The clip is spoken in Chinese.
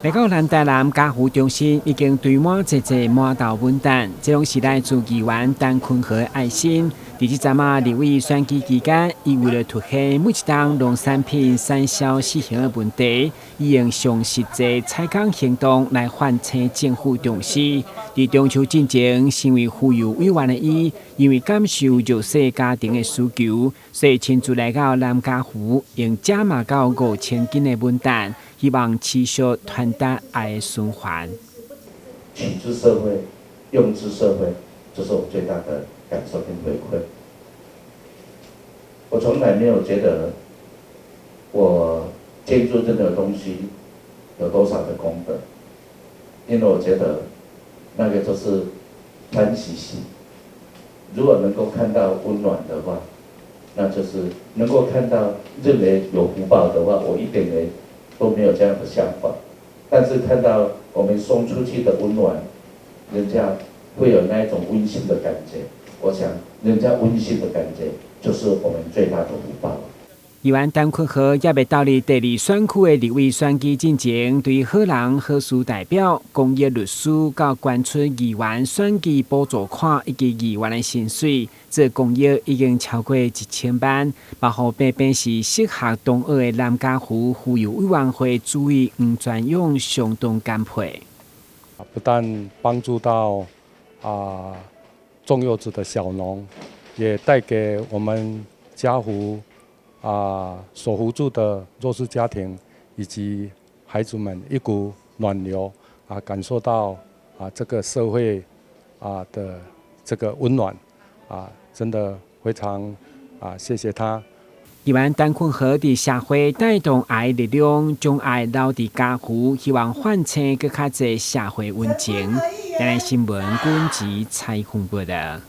来到南台南家福中心，已经堆满一个满豆文旦，这拢是来自议员陈坤和的爱心。第这站啊，立委选举期间，伊为了凸显每一档农产品产销失衡的问题，伊用上实际采购行动来反映政府重视。伫中秋进前，身为妇幼委员的伊，因为感受弱势家庭的需求，所以亲自来到南家福，用加码到5000斤的文旦。希望持续传达爱的循环。取之社会，用之社会，这是我最大的感受跟回馈。我从来没有觉得我建筑任何东西有多少的功德，因为我觉得那个就是欢喜心。如果能够看到温暖的话，那就是能够看到认为有福报的话，我一点都没有这样的想法，但是看到我们送出去的温暖，人家会有那一种温馨的感觉。我想，人家温馨的感觉就是我们最大的福报。议员陈坤和也未到你第二选区的立委选举进前，对好人好事代表、公益律师到关出议员选举补助款以及议员的薪水，这公益已经超过1000万，包括偏偏是适合同学的南家湖妇幼委员会主委黄专用相当感佩。不但帮助到种柚子的小农，也带给我们家湖所扶助的弱势家庭以及孩子们一股暖流感受到这个社会的这个温暖真的非常谢谢他。议员陈坤和伫社会带动爱力量，将爱留伫家湖，希望唤醒更较侪社会温情。台南新闻管制采访报道。